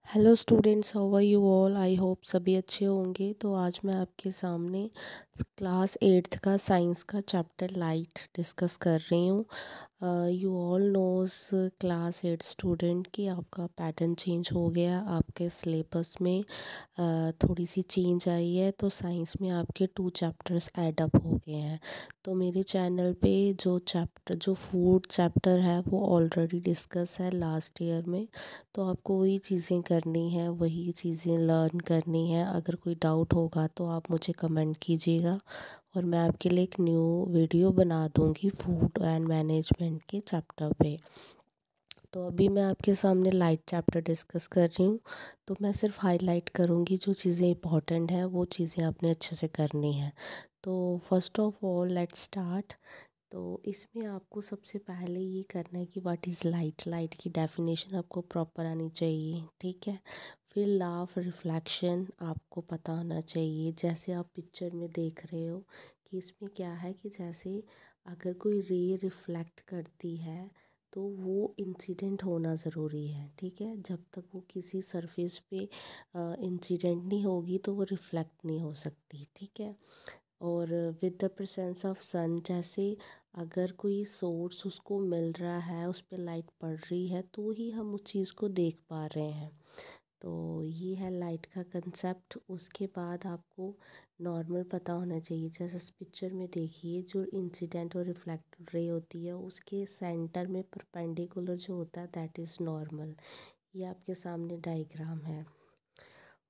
Hello students, how are you all. I hope सभी अच्छे होंगे। तो आज मैं आपके सामने क्लास 8th का साइंस का चैप्टर लाइट डिस्कस कर रही हूँ। You all knows class 8 student कि आपका पैटर्न चेंज हो गया, आपके सिलेबस में थोड़ी सी चेंज आई है। तो साइंस में आपके 2 चैप्टर्स ऐड अप हो गए हैं। तो मेरे चैनल पे जो फूड चैप्टर है वो ऑलरेडी डिस्कस है लास्ट ईयर में। तो आपको वही चीज़ें करनी है, वही चीज़ें लर्न करनी है। अगर कोई डाउट होगा तो आप मुझे कमेंट कीजिएगा और मैं आपके लिए एक न्यू वीडियो बना दूंगी फूड एंड मैनेजमेंट के चैप्टर पे। तो अभी मैं आपके सामने लाइट चैप्टर डिस्कस कर रही हूँ। तो मैं सिर्फ हाईलाइट करूँगी, जो चीज़ें इंपॉर्टेंट हैं वो चीज़ें आपने अच्छे से करनी है। तो first of all let's start. तो इसमें आपको सबसे पहले ये करना है कि व्हाट इज़ लाइट। लाइट की डेफिनेशन आपको प्रॉपर आनी चाहिए, ठीक है। फिर लॉ ऑफ रिफ्लेक्शन आपको पता होना चाहिए। जैसे आप पिक्चर में देख रहे हो कि इसमें क्या है कि जैसे अगर कोई रे रिफ्लेक्ट करती है तो वो इंसिडेंट होना ज़रूरी है, ठीक है। जब तक वो किसी सरफेस पे इंसिडेंट नहीं होगी तो वो रिफ्लेक्ट नहीं हो सकती, ठीक है। और विद द प्रेजेंस ऑफ सन, जैसे अगर कोई सोर्स उसको मिल रहा है, उस पर लाइट पड़ रही है तो ही हम उस चीज़ को देख पा रहे हैं। तो ये है लाइट का कंसेप्ट। उसके बाद आपको नॉर्मल पता होना चाहिए। जैसे इस पिक्चर में देखिए, जो इंसिडेंट और रिफ्लेक्टेड रे होती है उसके सेंटर में परपेंडिकुलर जो होता है दैट इज़ नॉर्मल। ये आपके सामने डायग्राम है।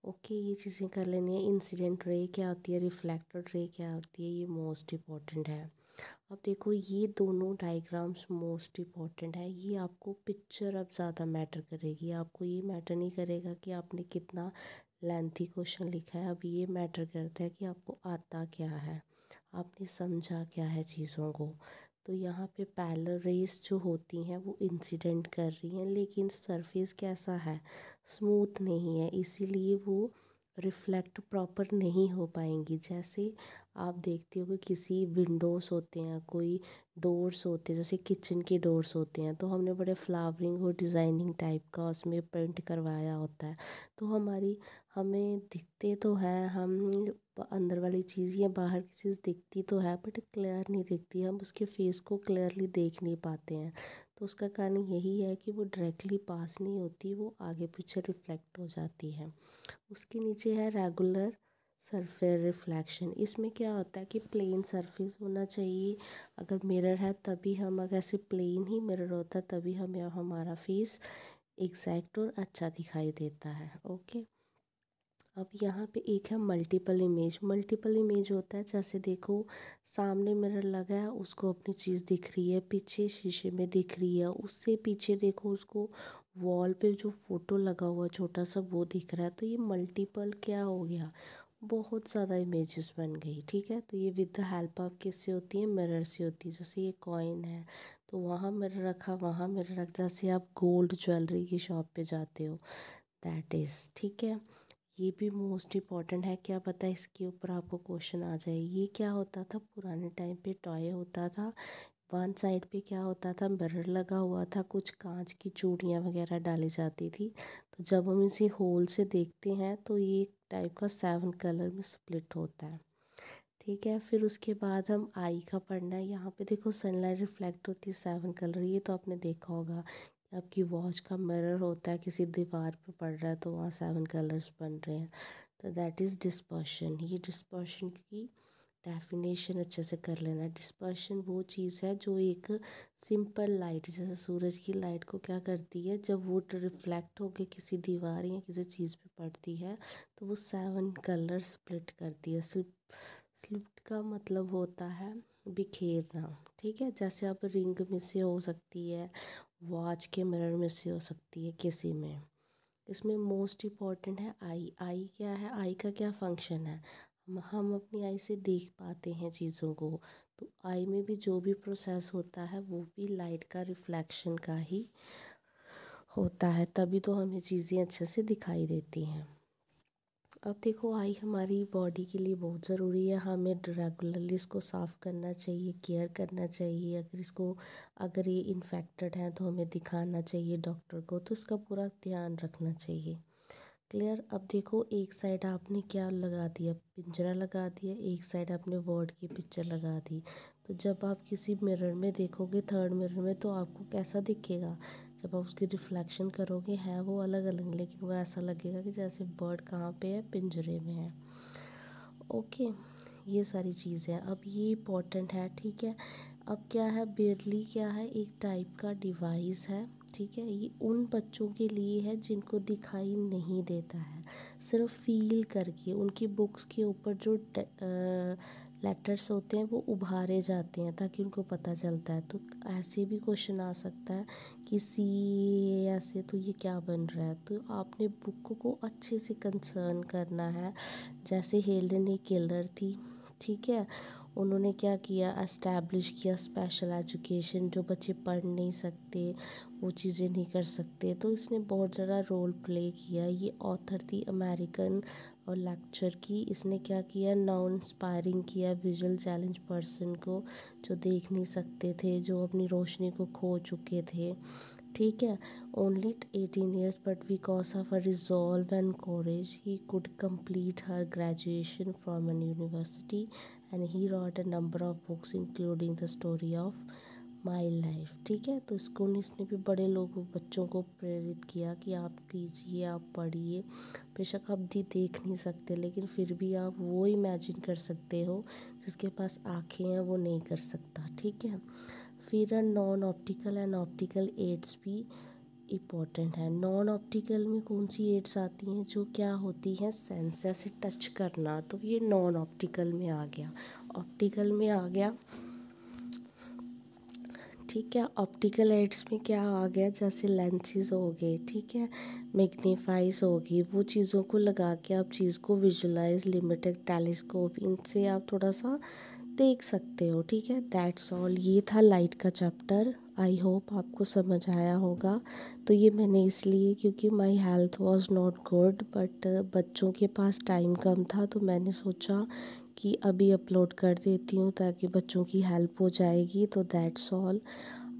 ओके, ये चीज़ें कर लेनी है। इंसिडेंट रे क्या होती है, रिफ्लेक्टेड रे क्या होती है, ये मोस्ट इम्पॉर्टेंट है। अब देखो, ये दोनों डायग्राम्स मोस्ट इम्पॉर्टेंट है। ये आपको पिक्चर अब ज़्यादा मैटर करेगी, आपको ये मैटर नहीं करेगा कि आपने कितना लेंथी क्वेश्चन लिखा है। अब ये मैटर करता है कि आपको आता क्या है, आपने समझा क्या है चीज़ों को। तो यहाँ पे पैरेलल रेस जो होती हैं वो इंसिडेंट कर रही हैं, लेकिन सरफेस कैसा है, स्मूथ नहीं है, इसीलिए वो रिफ्लेक्ट प्रॉपर नहीं हो पाएंगी। जैसे आप देखते हो कि किसी विंडोज़ होते हैं, कोई डोर्स होते हैं, जैसे किचन के डोर्स होते हैं, तो हमने बड़े फ्लावरिंग और डिज़ाइनिंग टाइप का उसमें पेंट करवाया होता है। तो हमें दिखते तो हैं, हम अंदर वाली चीज़ या बाहर की चीज़ दिखती तो है बट क्लियर नहीं दिखती, हम उसके फेस को क्लियरली देख नहीं पाते हैं। तो उसका कारण यही है कि वो डायरेक्टली पास नहीं होती, वो आगे पीछे रिफ्लेक्ट हो जाती है। उसके नीचे है रेगुलर सरफेस रिफ्लेक्शन। इसमें क्या होता है कि प्लेन सरफेस होना चाहिए। अगर मिरर है तभी हम, अगर ऐसे प्लेन ही मिरर होता तभी हमारा फेस एग्जैक्ट और अच्छा दिखाई देता है। ओके, अब यहाँ पे एक है मल्टीपल इमेज। मल्टीपल इमेज होता है, जैसे देखो सामने मिरर लगा है, उसको अपनी चीज़ दिख रही है, पीछे शीशे में दिख रही है, उससे पीछे देखो उसको वॉल पे जो फोटो लगा हुआ छोटा सा वो दिख रहा है। तो ये मल्टीपल क्या हो गया, बहुत ज़्यादा इमेजेस बन गई, ठीक है। तो ये विद द हेल्प ऑफ किससे होती है, मिरर से होती है। जैसे ये कॉइन है तो वहाँ मिरर रखा, वहाँ मिरर रख, जैसे आप गोल्ड ज्वेलरी की शॉप पे जाते हो, दैट इज़, ठीक है। ये भी मोस्ट इम्पॉर्टेंट है, क्या पता इसके ऊपर आपको क्वेश्चन आ जाए। ये क्या होता था, पुराने टाइम पे टॉय होता था, वन साइड पे क्या होता था, मिरर लगा हुआ था, कुछ कांच की चूड़ियाँ वगैरह डाली जाती थी। तो जब हम इसी होल से देखते हैं तो ये एक टाइप का 7 कलर में स्प्लिट होता है, ठीक है। फिर उसके बाद हम आई का पढ़ना है। यहाँ पे देखो सनलाइट रिफ्लेक्ट होती है 7 कलर, ये तो आपने देखा होगा। आपकी वॉच का मिरर होता है, किसी दीवार पे पड़ रहा है तो वहाँ 7 कलर्स बन रहे हैं। तो दैट इज़ डिस्पर्शन। ये डिस्पर्शन की डेफिनेशन अच्छे से कर लेना। डिस्पर्शन वो चीज़ है जो एक सिंपल लाइट, जैसे सूरज की लाइट को क्या करती है, जब वो रिफ्लेक्ट होकर किसी दीवार या किसी चीज़ पे पड़ती है तो वो 7 कलर स्प्लिट करती है। स्प्लिट का मतलब होता है बिखेरना, ठीक है। जैसे अब रिंग में से हो सकती है, वॉच के मिरर में से हो सकती है, किसी में। इसमें मोस्ट इम्पॉर्टेंट है आई। आई क्या है, आई का क्या फंक्शन है, हम अपनी आई से देख पाते हैं चीज़ों को। तो आई में भी जो भी प्रोसेस होता है वो भी लाइट का रिफ्लेक्शन का ही होता है, तभी तो हमें चीज़ें अच्छे से दिखाई देती हैं। अब देखो, आई हमारी बॉडी के लिए बहुत ज़रूरी है, हमें रेगुलरली इसको साफ़ करना चाहिए, केयर करना चाहिए। अगर ये इन्फेक्टेड है तो हमें दिखाना चाहिए डॉक्टर को, तो इसका पूरा ध्यान रखना चाहिए। क्लियर। अब देखो एक साइड आपने क्या लगा दिया, पिंजरा लगा दिया, एक साइड आपने वर्ड की पिक्चर लगा दी। तो जब आप किसी मिरर में देखोगे, थर्ड मिरर में, तो आपको कैसा दिखेगा? जब आप उसकी रिफ्लेक्शन करोगे है वो अलग अलग, लेकिन वो ऐसा लगेगा कि जैसे बर्ड कहाँ पे है, पिंजरे में है। ओके, ये सारी चीज़ें हैं। अब ये इम्पोर्टेंट है, ठीक है। अब क्या है, बेयरली क्या है, एक टाइप का डिवाइस है, ठीक है। ये उन बच्चों के लिए है जिनको दिखाई नहीं देता है, सिर्फ फील करके उनकी बुक्स के ऊपर जो लेटर्स होते हैं वो उभारे जाते हैं ताकि उनको पता चलता है। तो ऐसे भी क्वेश्चन आ सकता है कि सी ऐसे, तो ये क्या बन रहा है। तो आपने बुक को अच्छे से कंसर्न करना है। जैसे हेलन एक किलर थी, ठीक है। उन्होंने क्या किया, एस्टैब्लिश किया स्पेशल एजुकेशन, जो बच्चे पढ़ नहीं सकते, वो चीज़ें नहीं कर सकते, तो इसने बहुत ज़्यादा रोल प्ले किया। ये ऑथर थी अमेरिकन और लेक्चर की। इसने क्या किया, नॉन इंस्पायरिंग किया विजुअल चैलेंज पर्सन को, जो देख नहीं सकते थे, जो अपनी रोशनी को खो चुके थे, ठीक है। Only 18 years but because of her resolve and courage he could complete her graduation from an university and he wrote a number of books including the story of my life, ठीक है। तो इसने भी बड़े लोगों बच्चों को प्रेरित किया कि आप कीजिए, आप पढ़िए। बेशक आप भी देख नहीं सकते, लेकिन फिर भी आप वो इमेजिन कर सकते हो जिसके पास आँखें हैं वो नहीं कर सकता, ठीक है। फिर non optical and optical aids भी इम्पोर्टेंट है। नॉन ऑप्टिकल में कौन सी एड्स आती हैं, जो क्या होती हैं, सेंसर से टच करना, तो ये नॉन ऑप्टिकल में आ गया। ऑप्टिकल में आ गया, ठीक है। ऑप्टिकल एड्स में क्या आ गया, जैसे लेंसेज हो गए, ठीक है, मैग्नीफाइज होगी, वो चीज़ों को लगा के आप चीज़ को विजुलाइज, लिमिटेड टेलीस्कोप, इनसे आप थोड़ा सा देख सकते हो, ठीक है। That's all. ये था लाइट का चैप्टर। आई होप आपको समझ आया होगा। तो ये मैंने इसलिए क्योंकि my health was not good, but बच्चों के पास टाइम कम था, तो मैंने सोचा कि अभी अपलोड कर देती हूँ ताकि बच्चों की हेल्प हो जाएगी। तो दैट्स ऑल।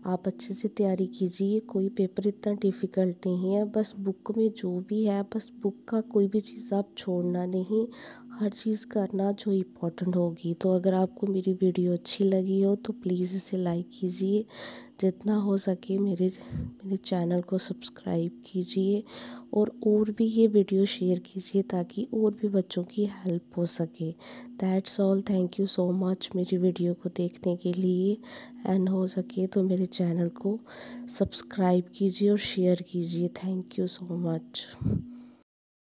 आप अच्छे से तैयारी कीजिए, कोई पेपर इतना डिफ़िकल्ट नहीं है। बस बुक में जो भी है, बस बुक का कोई भी चीज़ आप छोड़ना नहीं, हर चीज़ करना जो इम्पोर्टेंट होगी। तो अगर आपको मेरी वीडियो अच्छी लगी हो तो प्लीज़ इसे लाइक कीजिए, जितना हो सके मेरे चैनल को सब्सक्राइब कीजिए, और भी ये वीडियो शेयर कीजिए ताकि और भी बच्चों की हेल्प हो सके। That's all. Thank you so much मेरी वीडियो को देखने के लिए, एंड हो सके तो मेरे चैनल को सब्सक्राइब कीजिए और शेयर कीजिए। Thank you so much.